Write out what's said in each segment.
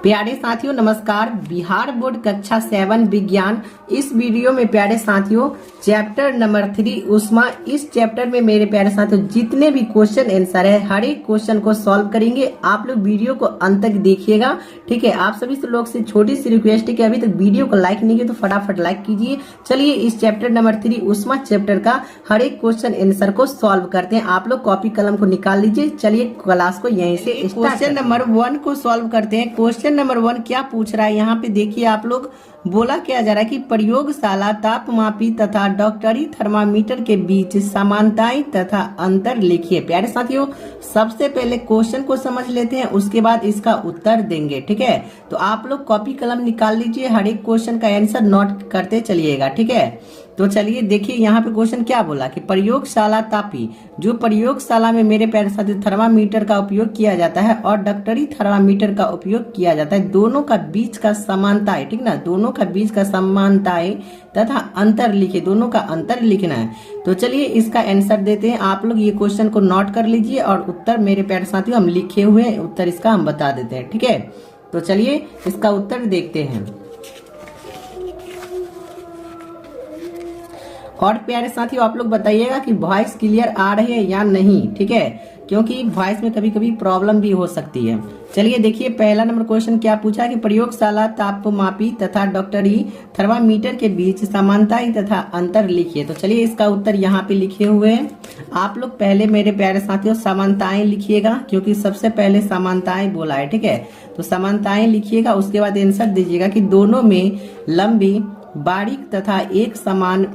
प्यारे साथियों नमस्कार। बिहार बोर्ड कक्षा 7 विज्ञान इस वीडियो में प्यारे साथियों चैप्टर नंबर 3 उष्मा, इस चैप्टर में मेरे प्यारे साथियों जितने भी क्वेश्चन आंसर है हर एक क्वेश्चन को सॉल्व करेंगे। आप लोग वीडियो को अंत तक देखिएगा, ठीक है। आप सभी से लोग से छोटी सी रिक्वेस्ट है कि अभी तक वीडियो को लाइक नहीं किया तो फटाफट लाइक कीजिए। चलिए इस चैप्टर नंबर 3 उष्मा चैप्टर का हर एक क्वेश्चन आंसर को सॉल्व करते हैं। आप लोग कॉपी कलम को निकाल लीजिए। चलिए क्लास को यहीं से क्वेश्चन नंबर 1 को सॉल्व करते हैं। क्वेश्चन नंबर 1 क्या पूछ रहा है, यहाँ पे देखिए आप लोग, बोला क्या जा रहा है कि प्रयोगशाला तापमापी तथा डॉक्टरी थर्मामीटर के बीच समानताएं तथा अंतर लिखिए। प्यारे साथियों सबसे पहले क्वेश्चन को समझ लेते हैं, उसके बाद इसका उत्तर देंगे, ठीक है। तो आप लोग कॉपी कलम निकाल लीजिए, हर एक क्वेश्चन का आंसर नोट करते चलिएगा, ठीक है। तो चलिए देखिए यहाँ पे क्वेश्चन क्या बोला कि प्रयोगशाला तापी, जो प्रयोगशाला में मेरे प्यारे साथियों थर्मामीटर का उपयोग किया जाता है और डॉक्टरी थर्मामीटर का उपयोग किया जाता है, दोनों का बीच का समानता है, ठीक ना। दोनों का बीच का समानताएं तथा अंतर लिखे, दोनों का अंतर लिखना है। तो चलिए इसका आंसर देते हैं। आप लोग ये क्वेश्चन को नोट कर लीजिए और उत्तर मेरे प्यारे साथियों हम लिखे हुए हैं, उत्तर इसका हम बता देते हैं, ठीक है। तो चलिए इसका उत्तर देखते हैं। और प्यारे साथियों आप लोग बताइएगा कि वॉइस क्लियर आ रही है या नहीं, ठीक है, क्योंकि वॉइस में कभी कभी प्रॉब्लम भी हो सकती है। चलिए देखिए पहला नंबर क्वेश्चन क्या पूछा है कि प्रयोगशाला तापमापी तथा डॉक्टरी थर्मामीटर के बीच समानताएं तथा अंतर लिखिए। तो चलिए इसका उत्तर यहाँ पे लिखे हुए हैं। आप लोग पहले मेरे प्यारे साथियों समानताएं लिखिएगा, क्योंकि सबसे पहले समानताएं बोला है, ठीक है। तो समानताएं लिखिएगा, उसके बाद आंसर दीजिएगा कि दोनों में लंबी, बारीक तथा एक समान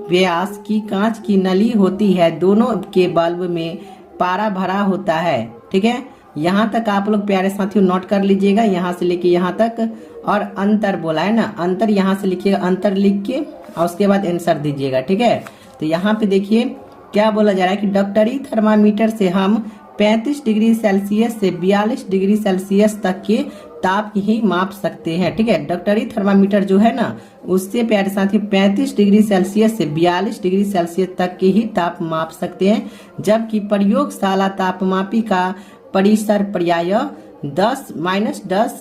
व्यास की कांच की नली होती है, दोनों के बल्ब में पारा भरा होता है, ठीक है। यहाँ तक आप लोग प्यारे साथियों नोट कर लीजिएगा, यहाँ से लेके यहाँ तक। और अंतर बोला है ना, अंतर यहाँ से लिखिएगा, अंतर लिख के और उसके बाद आंसर दीजिएगा, ठीक है। तो यहाँ पे देखिए क्या बोला जा रहा है कि डॉक्टरी थर्मामीटर से हम 35 डिग्री सेल्सियस से 42 डिग्री सेल्सियस तक के ताप ही माप सकते हैं, ठीक है। डॉक्टरी थर्मामीटर जो है ना, उससे प्यारे साथियों 35 डिग्री सेल्सियस से 42 डिग्री सेल्सियस तक के ही ताप माप सकते हैं, जबकि प्रयोगशाला तापमापी का परिसर प्राय 10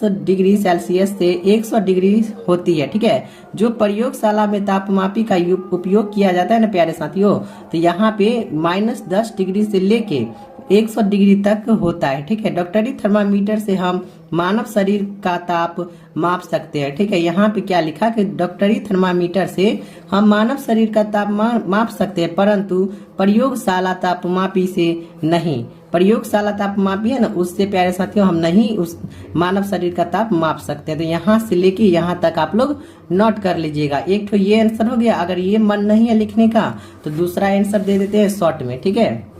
डिग्री सेल्सियस से 100 डिग्री होती है, ठीक है। जो प्रयोगशाला में तापमापी का उपयोग किया जाता है ना प्यारे साथियों, तो यहाँ पे -10 डिग्री से लेके 100 डिग्री तक होता है, ठीक है। डॉक्टरी थर्मामीटर से हम मानव शरीर का ताप माप सकते हैं, ठीक है। यहाँ पे क्या लिखा कि डॉक्टरी थर्मामीटर से हम मानव शरीर का ताप माप सकते हैं, परंतु प्रयोगशाला तापमापी से नहीं। प्रयोगशाला तापमापी है ना, उससे प्यारे साथियों हम नहीं उस मानव शरीर का ताप माप सकते हैं। तो यहाँ से लेके यहाँ तक आप लोग नोट कर लीजिएगा। एक तो ये आंसर हो गया। अगर ये मन नहीं है लिखने का तो दूसरा आंसर दे देते हैं शॉर्ट में, ठीक है।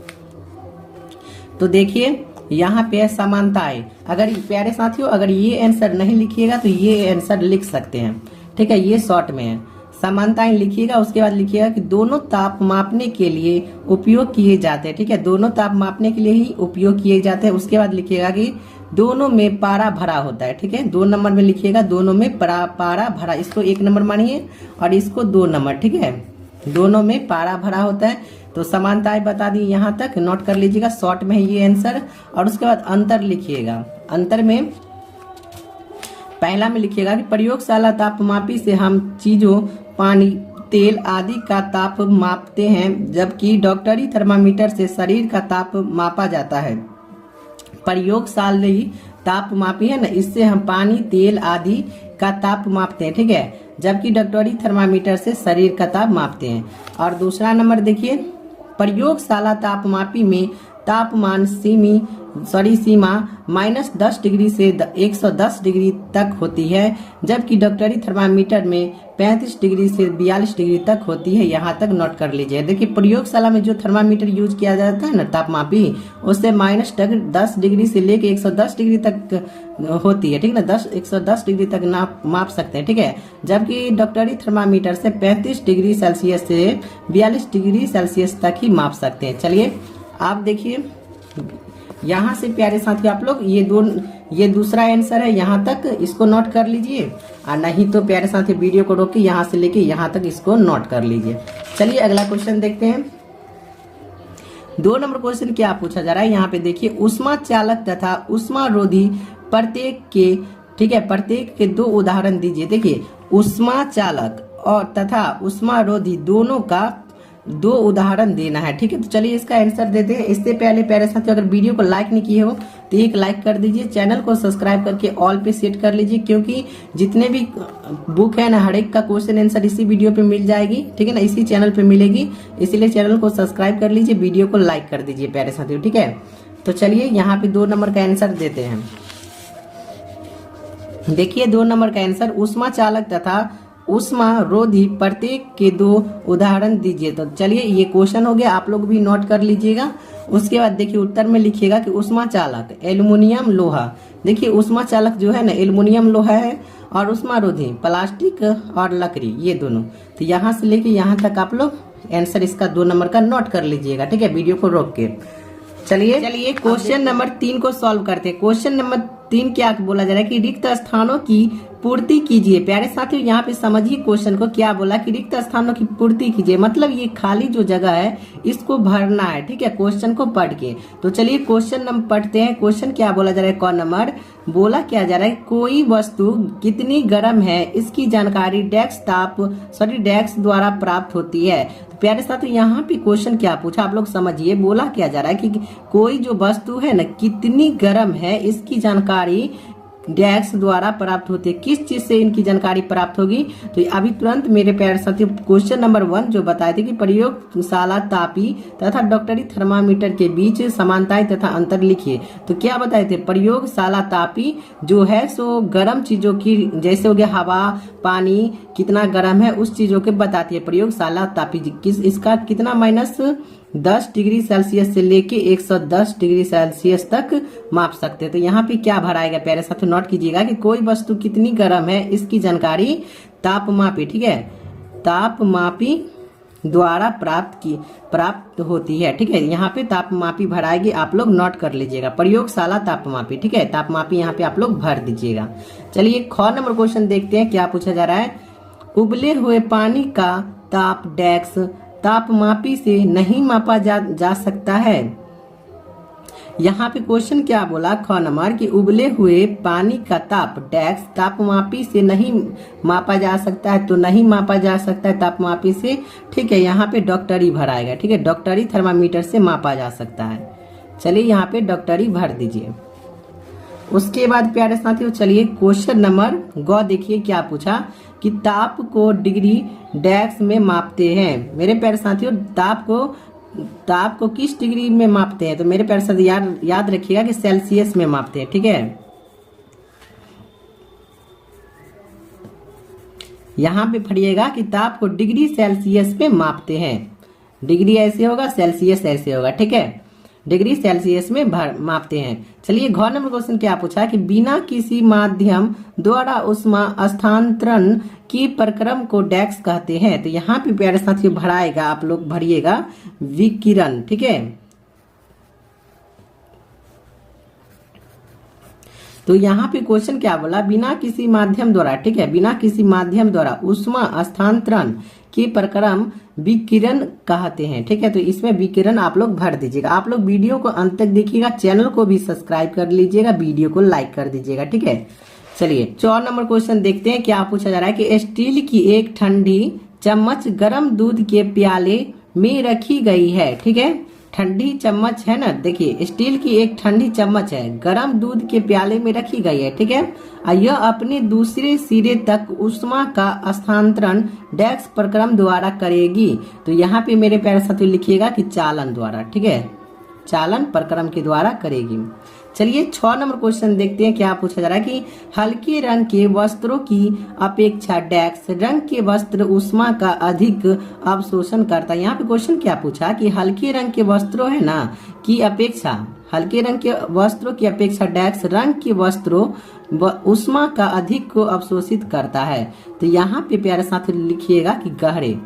तो देखिए यहाँ पे समानताएं, अगर प्यारे साथियों अगर ये आंसर नहीं लिखिएगा तो ये आंसर लिख सकते हैं, ठीक है। ये शॉर्ट में है। समानताएं लिखिएगा, उसके बाद लिखिएगा कि दोनों ताप मापने के लिए उपयोग किए जाते हैं, ठीक है। दोनों ताप मापने के लिए ही उपयोग किए जाते हैं। उसके बाद लिखिएगा कि दोनों में पारा भरा होता है, ठीक है। 2 नंबर में लिखिएगा दोनों में पारा भरा, इसको 1 नंबर मानिए और इसको 2 नंबर, ठीक है। दोनों में पारा भरा होता है। तो समानताएं बता दी, यहाँ तक नोट कर लीजिएगा, शॉर्ट में है ये आंसर। और उसके बाद अंतर लिखिएगा। अंतर में पहला में लिखिएगा कि प्रयोगशाला तापमापी से हम चीजों, पानी, तेल आदि का ताप मापते हैं, जबकि डॉक्टरी थर्मामीटर से शरीर का ताप मापा जाता है। प्रयोगशाला तापमापी है ना, इससे हम पानी, तेल आदि का ताप मापते हैं, ठीक है, जबकि डॉक्टरी थर्मामीटर से शरीर का ताप मापते हैं। और दूसरा नंबर देखिए, प्रयोगशाला तापमापी में तापमान सीमा -10 डिग्री से 110 डिग्री तक होती है, जबकि डॉक्टरी थर्मामीटर में 35 डिग्री से 42 डिग्री तक होती है। यहाँ तक नोट कर लीजिए। देखिए प्रयोगशाला में जो थर्मामीटर यूज किया जाता है ना तापमापी, उससे -10 डिग्री से लेके 110 डिग्री तक होती है, ठीक है ना। 110 डिग्री तक माप सकते हैं, ठीक है, जबकि डॉक्टरी थर्मामीटर से 35 डिग्री सेल्सियस से 42 डिग्री सेल्सियस तक ही माप सकते हैं। चलिए आप देखिए यहाँ से प्यारे साथियों आप लोग ये दूसरा आंसर है, यहाँ तक इसको नोट कर लीजिए। और नहीं तो प्यारे साथियों वीडियो को रोक के यहाँ से लेके यहाँ तक इसको नोट कर लीजिए। चलिए अगला क्वेश्चन देखते हैं। 2 नंबर क्वेश्चन क्या पूछा जा रहा है, यहाँ पे देखिए, उष्मा चालक तथा उष्मा रोधी प्रत्येक के ठीक है, प्रत्येक के 2 उदाहरण दीजिए। देखिए उष्मा चालक और तथा उष्मारोधी दोनों का 2 उदाहरण देना है। ठीक है, तो चलिए इसका आंसर देते हैं। इससे पहले प्यारे साथियों, अगर वीडियो को लाइक नहीं किए हो तो एक लाइक कर दीजिए, चैनल को सब्सक्राइब करके ऑल पे सेट कर लीजिए, क्योंकि जितने भी बुक है ना, हर एक का क्वेश्चन आंसर इसी वीडियो पे मिल जाएगी। ठीक है ना, इसी चैनल पे मिलेगी, इसीलिए चैनल को सब्सक्राइब कर लीजिए, वीडियो को लाइक कर दीजिए प्यारे साथियों। ठीक है, तो चलिए यहाँ पे 2 नंबर का आंसर देते हैं। देखिए 2 नंबर का आंसर, उष्मा चालक तथा उष्मारोधी प्रत्येक के 2 उदाहरण दीजिए। तो चलिए ये क्वेश्चन हो गया, आप लोग भी नोट कर लीजिएगा। उसके बाद देखिए उत्तर में लिखिएगा कि उष्मा चालक एल्युमिनियम लोहा। देखिए उष्मा चालक जो है ना एल्युमिनियम लोहा है, और उष्मारोधी प्लास्टिक और लकड़ी, ये दोनों। तो यहाँ से लेके यहाँ तक आप लोग आंसर इसका 2 नंबर का नोट कर लीजिएगा। ठीक है, वीडियो को रोक के चलिए क्वेश्चन नंबर 3 को सॉल्व करते हैं। क्वेश्चन नंबर 3 क्या बोला जा रहा है कि रिक्त स्थानों की पूर्ति कीजिए। प्यारे साथियों यहाँ पे समझिए क्वेश्चन को, क्या बोला कि रिक्त स्थानों की पूर्ति कीजिए, मतलब ये खाली जो जगह है इसको भरना है। ठीक है, क्वेश्चन को पढ़ के। तो चलिए क्वेश्चन नंबर पढ़ते हैं। क्वेश्चन क्या बोला जा रहा है, क नंबर बोला क्या जा रहा है, कोई वस्तु कितनी गर्म है इसकी जानकारी डेस्क द्वारा प्राप्त होती है। तो प्यारे साथियों यहाँ पे क्वेश्चन क्या पूछा आप लोग समझिए। बोला क्या जा रहा है कि कोई जो वस्तु है ना कितनी गर्म है इसकी जानकारी डेस्क द्वारा प्राप्त होती है। किस चीज से इनकी जानकारी प्राप्त होगी, तो अभी तुरंत मेरे प्यारे साथियों क्वेश्चन नंबर 1 जो बताए थे कि प्रयोगशाला तापी तथा डॉक्टरी थर्मामीटर के बीच समानताएं तथा अंतर लिखिए। तो क्या बताए थे, प्रयोगशाला तापी जो है सो गर्म चीजों की, जैसे हो गया हवा पानी कितना गर्म है उस चीजों के बताती है प्रयोगशाला तापी। इसका कितना -10 डिग्री सेल्सियस से लेके 110 डिग्री सेल्सियस तक माप सकते हैं। तो यहाँ पे क्या भराएगा प्यारे साथियों, नोट कीजिएगा कि कोई वस्तु कितनी गर्म है इसकी जानकारी तापमापी, ठीक है, तापमापी द्वारा प्राप्त होती है। ठीक है, यहाँ पे तापमापी भराएगी, आप लोग नोट कर लीजिएगा, प्रयोगशाला तापमापी। ठीक है, तापमापी यहाँ पे आप लोग भर दीजिएगा। चलिए ख नंबर क्वेश्चन देखते हैं क्या पूछा जा रहा है। उबले हुए पानी का ताप डेस्क तापमापी से नहीं मापा जा सकता है। यहाँ पे क्वेश्चन क्या बोला, ख नंबर कि उबले हुए पानी का ताप डेस्क तापमापी से नहीं मापा जा सकता है। तो नहीं मापा जा सकता है तापमापी से। ठीक है, यहाँ पे डॉक्टरी भराएगा। ठीक है, डॉक्टरी थर्मामीटर से मापा जा सकता है। चलिए यहाँ पे डॉक्टरी भर दीजिए। उसके बाद प्यारे साथियों चलिए क्वेश्चन नंबर ग देखिए क्या पूछा कि ताप को डिग्री डेस्क में मापते हैं। मेरे प्यारे साथियों ताप को किस डिग्री में मापते हैं, तो मेरे प्यारे साथियों याद रखिएगा कि सेल्सियस में मापते हैं। ठीक है, यहाँ पे पढ़िएगा कि ताप को डिग्री सेल्सियस में मापते हैं। डिग्री ऐसे होगा, सेल्सियस ऐसे होगा। ठीक है, डिग्री सेल्सियस में मापते हैं। चलिए घ नंबर क्वेश्चन क्या पूछा कि बिना किसी माध्यम द्वारा उष्मा स्थानांतरण की प्रक्रम को डेस्क कहते हैं। तो यहाँ पे प्यारे साथियों भराएगा, आप लोग भरिएगा विकिरण। ठीक है, तो यहाँ पे क्वेश्चन क्या बोला, बिना किसी माध्यम द्वारा, ठीक है, बिना किसी माध्यम द्वारा उष्मा स्थानांतरण की प्रक्रम विकिरण कहते हैं। ठीक है, तो इसमें विकिरण आप लोग भर दीजिएगा। आप लोग वीडियो को अंत तक देखिएगा, चैनल को भी सब्सक्राइब कर लीजिएगा, वीडियो को लाइक कर दीजिएगा। ठीक है, चलिए 4 नंबर क्वेश्चन देखते हैं क्या पूछा जा रहा है कि स्टील की एक ठंडी चम्मच गर्म दूध के प्याले में रखी गई है। ठीक है, ठंडी चम्मच है ना, देखिए स्टील की एक ठंडी चम्मच है, गर्म दूध के प्याले में रखी गई है। ठीक है, यह अपने दूसरे सिरे तक उष्मा का स्थानांतरण डेस्क प्रक्रम द्वारा करेगी। तो यहाँ पे मेरे प्यारे साथियों लिखिएगा कि चालन द्वारा। ठीक है, चालन प्रक्रम के द्वारा करेगी। चलिए 6 नंबर क्वेश्चन देखते हैं क्या पूछा जा रहा है कि हल्के रंग के वस्त्रों की अपेक्षा डेस्क रंग के वस्त्र उष्मा का अधिक अवशोषण करता है। यहाँ पे क्वेश्चन क्या पूछा कि हल्के रंग के वस्त्रों है ना की अपेक्षा, हल्के रंग के वस्त्रों की अपेक्षा डेस्क रंग के वस्त्रों उष्मा का अधिक को अवशोषित करता है। तो यहाँ पे प्यारे साथ लिखिएगा कि गहरे।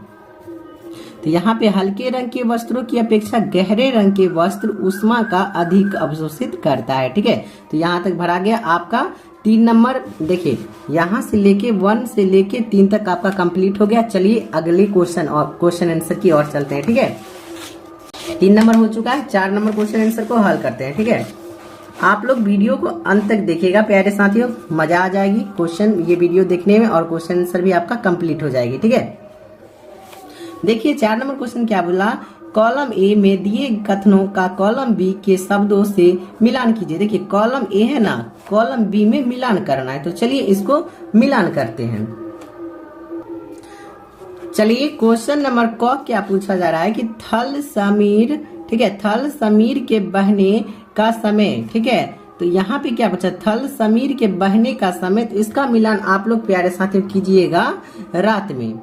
तो यहाँ पे हल्के रंग के वस्त्रों की अपेक्षा गहरे रंग के वस्त्र उष्मा का अधिक अवशोषित करता है। ठीक है, तो यहाँ तक भरा गया आपका 3 नंबर। देखिए यहाँ से लेके 1 से लेके 3 तक आपका कंप्लीट हो गया। चलिए अगले क्वेश्चन आंसर की ओर चलते हैं। ठीक है, 3 नंबर हो चुका है, 4 नंबर क्वेश्चन आंसर को हल करते हैं। ठीक है, आप लोग वीडियो को अंत तक देखिएगा प्यारे साथियों, मजा आ जाएगी क्वेश्चन ये वीडियो देखने में और क्वेश्चन आंसर भी आपका कंप्लीट हो जाएगी। ठीक है, देखिए 4 नंबर क्वेश्चन क्या बोला, कॉलम ए में दिए कथनों का कॉलम बी के शब्दों से मिलान कीजिए। देखिए कॉलम ए है ना, कॉलम बी में मिलान करना है, तो चलिए इसको मिलान करते हैं। चलिए क्वेश्चन नंबर क क्या पूछा जा रहा है कि थल समीर, ठीक है, थल समीर के बहने का समय, ठीक है, तो यहाँ पे क्या पूछा, थल समीर के बहने का समय, तो इसका मिलान आप लोग प्यारे साथियों कीजिएगा रात में।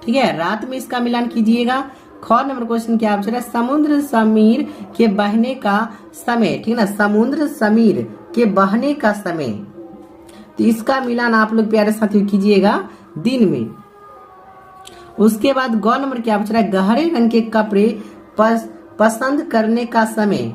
ठीक है, रात में इसका मिलान कीजिएगा। ख नंबर क्वेश्चन क्या पूछ रहा है, समुद्र समीर के बहने का समय, ठीक है ना, समुद्र समीर के बहने का समय, तो इसका मिलान आप लोग प्यारे साथियों कीजिएगा दिन में। उसके बाद ग नंबर क्या पूछ रहा है, गहरे रंग के कपड़े पसंद करने का समय,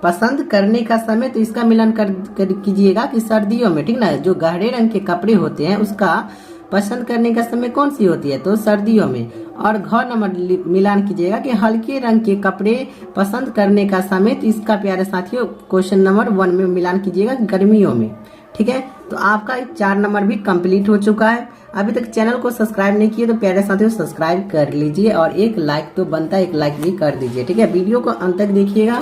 पसंद करने का समय, तो इसका मिलान कीजिएगा कि सर्दियों में, ठीक ना, जो गहरे रंग के कपड़े होते हैं उसका पसंद करने का समय कौन सी होती है, तो सर्दियों में। और घ नंबर मिलान कीजिएगा कि हल्के रंग के कपड़े पसंद करने का समय, तो इसका प्यारे साथियों क्वेश्चन नंबर 1 में मिलान कीजिएगा गर्मियों में। ठीक है, तो आपका 4 नंबर भी कंप्लीट हो चुका है। अभी तक चैनल को सब्सक्राइब नहीं किए तो प्यारे साथियों सब्सक्राइब कर लीजिए और एक लाइक तो बनता है, एक लाइक भी कर दीजिए। ठीक है, वीडियो को अंत तक देखिएगा।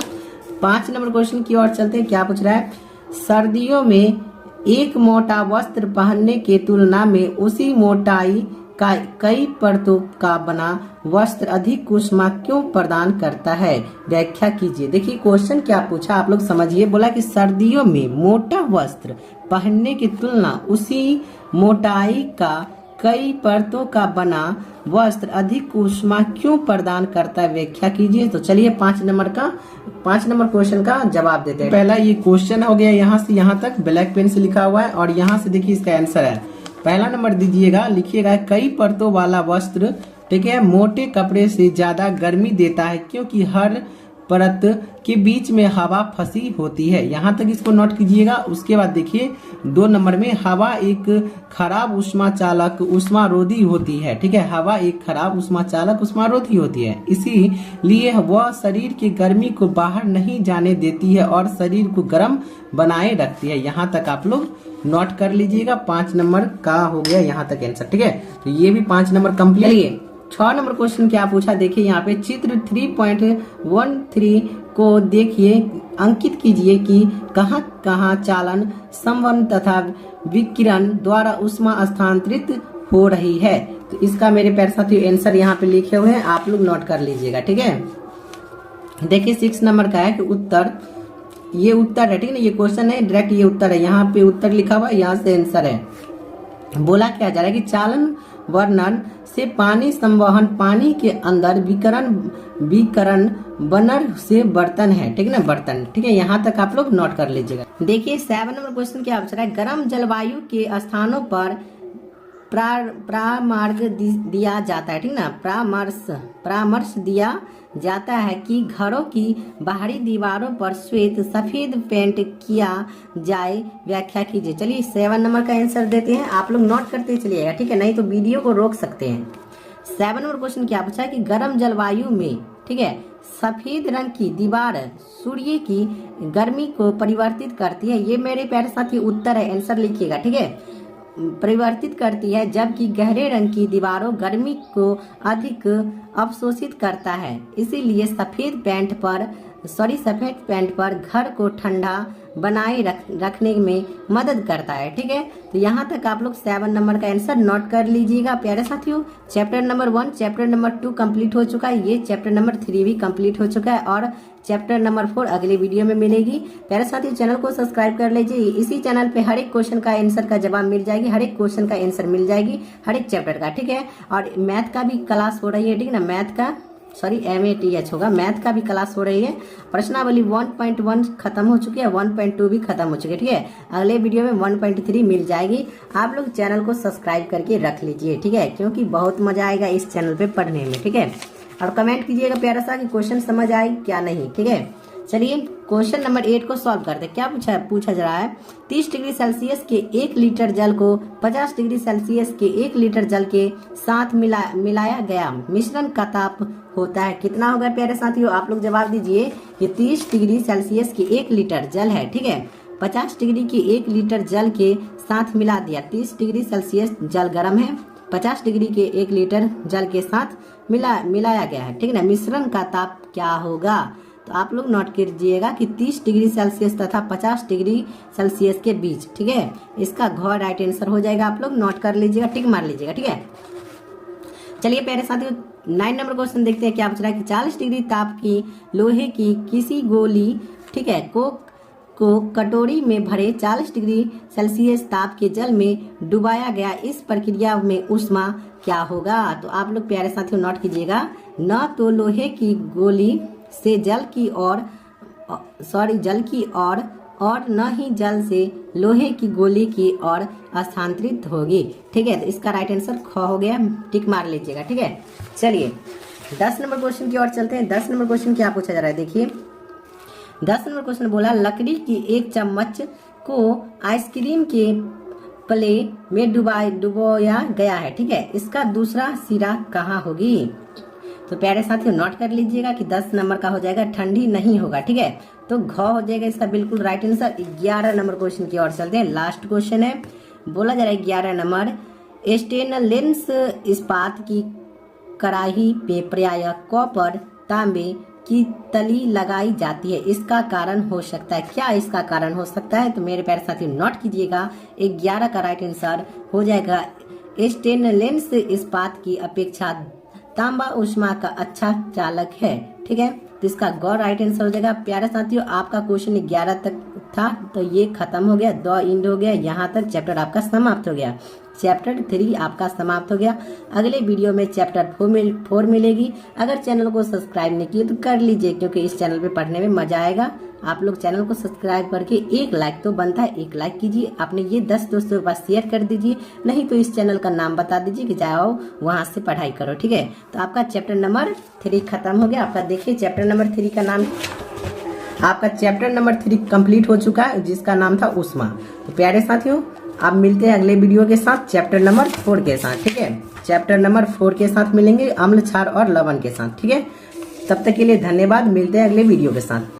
5 नंबर क्वेश्चन की ओर चलते हैं। क्या पूछ रहा है, सर्दियों में एक मोटा वस्त्र पहनने के तुलना में उसी मोटाई का कई परतों का बना वस्त्र अधिक ऊष्मा क्यों प्रदान करता है, व्याख्या कीजिए। देखिए क्वेश्चन क्या पूछा आप लोग समझिए, बोला कि सर्दियों में मोटा वस्त्र पहनने की तुलना उसी मोटाई का कई परतों का बना वस्त्र अधिक ऊष्मा क्यों प्रदान करता है, व्याख्या कीजिए। तो चलिए 5 नंबर क्वेश्चन का जवाब देते हैं। पहला ये क्वेश्चन हो गया, यहाँ से यहाँ तक ब्लैक पेन से लिखा हुआ है और यहाँ से देखिए इसका आंसर है। पहला नंबर दीजिएगा, लिखिएगा कई परतों वाला वस्त्र, ठीक है, मोटे कपड़े से ज्यादा गर्मी देता है क्योंकि हर परत के बीच में हवा फंसी होती है। यहाँ तक इसको नोट कीजिएगा। उसके बाद देखिए 2 नंबर में, हवा एक खराब ऊष्मा चालक ऊष्मारोधी होती है। ठीक है, हवा एक खराब ऊष्मा चालक ऊष्मारोधी होती है, इसीलिए वह शरीर की गर्मी को बाहर नहीं जाने देती है और शरीर को गर्म बनाए रखती है। यहाँ तक आप लोग नोट कर लीजिएगा। 5 नंबर का हो गया यहाँ तक आंसर। ठीक है, तो ये भी 5 नंबर कंप्लीट। 6 नंबर क्वेश्चन क्या पूछा, देखिए यहाँ पे चित्र 3.13 को देखिए, अंकित कीजिए कि कहाँ कहाँ चालन, संवहन तथा विकिरण द्वारा ऊष्मा स्थानांतरित हो रही है। तो इसका मेरे प्यारे साथियों आंसर यहाँ पे लिखे हुए हैं, आप लोग नोट कर लीजिएगा। ठीक है, देखिए 6 नंबर का है कि उत्तर, ये उत्तर है, ठीक है ना, ये क्वेश्चन है डायरेक्ट, ये उत्तर है, यहाँ पे उत्तर लिखा हुआ है, यहाँ से आंसर है। बोला क्या जा रहा है कि चालन वर्णन से पानी संवहन, पानी के अंदर विकरण बनर से बर्तन है, ठीक है ना, बर्तन। ठीक है, यहाँ तक आप लोग नोट कर लीजिएगा। देखिए 7 नंबर क्वेश्चन क्या पूछ रहा है, गर्म जलवायु के स्थानों पर परामर्श दिया जाता है, ठीक ना, परामर्श दिया जाता है कि घरों की बाहरी दीवारों पर श्वेत सफेद पेंट किया जाए, व्याख्या कीजिए। चलिए 7 नंबर का आंसर देते हैं, आप लोग नोट करते चलिएगा, ठीक है, नहीं तो वीडियो को रोक सकते हैं। 7 नंबर क्वेश्चन क्या पूछा है कि गर्म जलवायु में, ठीक है, सफेद रंग की दीवार सूर्य की गर्मी को परिवर्तित करती है। ये मेरे प्यारे साथी उत्तर है, आंसर लिखिएगा। ठीक है, परिवर्तित करती है, जबकि गहरे रंग की दीवारों गर्मी को अधिक अवशोषित करता है, इसीलिए सफेद पेंट पर घर को ठंडा बनाए रखने में मदद करता है। ठीक है, तो यहाँ तक आप लोग 7 नंबर का आंसर नोट कर लीजिएगा प्यारे साथियों। Chapter number 1, chapter number 2 complete हो चुका है, ये चैप्टर नंबर 3 भी कंप्लीट हो चुका है और चैप्टर नंबर 4 अगले वीडियो में मिलेगी। प्यारे साथियों चैनल को सब्सक्राइब कर लीजिए, इसी चैनल पे हर एक क्वेश्चन का आंसर का जवाब मिल जाएगी, हर एक क्वेश्चन का आंसर मिल जाएगी, हर एक चैप्टर का। ठीक है, और मैथ का भी क्लास हो रही है, ठीक है ना, मैथ का MATH होगा, मैथ का भी क्लास हो रही है। प्रश्नावली 1.1 खत्म हो चुकी है, 1.2 भी खत्म हो चुकी है। ठीक है, अगले वीडियो में 1.3 मिल जाएगी। आप लोग चैनल को सब्सक्राइब करके रख लीजिए, ठीक है, क्योंकि बहुत मजा आएगा इस चैनल पे पढ़ने में। ठीक है, और कमेंट कीजिएगा प्यारा सा कि क्वेश्चन समझ आए क्या नहीं। ठीक है, चलिए क्वेश्चन नंबर 8 को सॉल्व करते हैं। क्या पूछा जा रहा है, 30 डिग्री सेल्सियस के 1 लीटर जल को 50 डिग्री सेल्सियस के 1 लीटर जल के साथ मिलाया गया मिश्रण का ताप होता है कितना होगा प्यारे साथियों? आप लोग जवाब दीजिए। ये 30 डिग्री सेल्सियस के 1 लीटर जल है, ठीक है, 50 डिग्री के 1 लीटर जल के साथ मिला दिया। 30 डिग्री सेल्सियस जल गर्म है, 50 डिग्री के 1 लीटर जल के साथ मिलाया गया है, ठीक है ना। मिश्रण का ताप क्या होगा? तो आप लोग नोट कीजिएगा कि 30 डिग्री सेल्सियस तथा 50 डिग्री सेल्सियस के बीच, ठीक है। इसका घ राइट आंसर हो जाएगा। आप लोग नोट कर लीजिएगा, टिक मार लीजिएगा, ठीक है। चलिए प्यारे साथियों 9 नंबर क्वेश्चन देखते हैं। क्या पूछ रहा है कि 40 डिग्री ताप की लोहे की किसी गोली, ठीक है, को कटोरी में भरे 40 डिग्री सेल्सियस ताप के जल में डुबाया गया। इस प्रक्रिया में ऊष्मा क्या होगा? तो आप लोग प्यारे साथियों नोट कीजिएगा। न तो लोहे की गोली से जल की ओर और न ही जल से लोहे की गोली की ओर स्थानांतरित होगी, ठीक है। तो इसका राइट आंसर ख हो गया, टिक मार लीजिएगा, ठीक है। चलिए 10 नंबर क्वेश्चन की ओर चलते हैं। 10 नंबर क्वेश्चन क्या पूछा जा रहा है, देखिए 10 नंबर क्वेश्चन बोला, लकड़ी की एक चम्मच को आइसक्रीम के प्ले में डुबोया गया है, ठीक है, इसका दूसरा सिरा कहाँ होगी? तो प्यारे साथियों नोट कर लीजिएगा कि 10 नंबर का हो जाएगा ठंडी नहीं होगा, ठीक है। तो घ हो जाएगा इसका बिल्कुल राइट आंसर। 11 नंबर क्वेश्चन की ओर चलते हैं। लास्ट क्वेश्चन है, बोला जा रहा है 11 नंबर, स्टेनलेस इस्पात की कड़ाही पे प्रायः कॉपर तांबे की तली लगाई जाती है, इसका कारण हो सकता है क्या? इसका कारण हो सकता है, तो मेरे प्यारे साथियों नोट कीजिएगा। 11 का राइट आंसर हो जाएगा स्टेनलेस इस्पात की अपेक्षा तांबा ऊष्मा का अच्छा चालक है, ठीक है। तो इसका गौर राइट आंसर हो जाएगा। प्यारे साथियों आपका क्वेश्चन 11 तक था, तो ये खत्म हो गया, 2 इंड हो गया, यहाँ तक चैप्टर आपका समाप्त हो गया। चैप्टर 3 आपका समाप्त हो गया। अगले वीडियो में चैप्टर 4 मिलेगी। अगर चैनल को सब्सक्राइब नहीं किए तो कर लीजिए, क्योंकि इस चैनल पे पढ़ने में मजा आएगा। आप लोग चैनल को सब्सक्राइब करके एक लाइक तो बनता है, एक लाइक कीजिए। आपने ये 10 दोस्तों के पास शेयर कर दीजिए, नहीं तो इस चैनल का नाम बता दीजिए कि जाओ वहां से पढ़ाई करो, ठीक है। तो आपका चैप्टर नंबर 3 खत्म हो गया। आपका देखिए चैप्टर नंबर 3 का नाम, आपका चैप्टर नंबर 3 कंप्लीट हो चुका है, जिसका नाम था ऊष्मा। तो प्यारे साथियों आप मिलते हैं अगले वीडियो के साथ चैप्टर नंबर 4 के साथ, ठीक है। चैप्टर नंबर 4 के साथ मिलेंगे, अम्ल क्षार और लवण के साथ, ठीक है। तब तक के लिए धन्यवाद, मिलते हैं अगले वीडियो के साथ।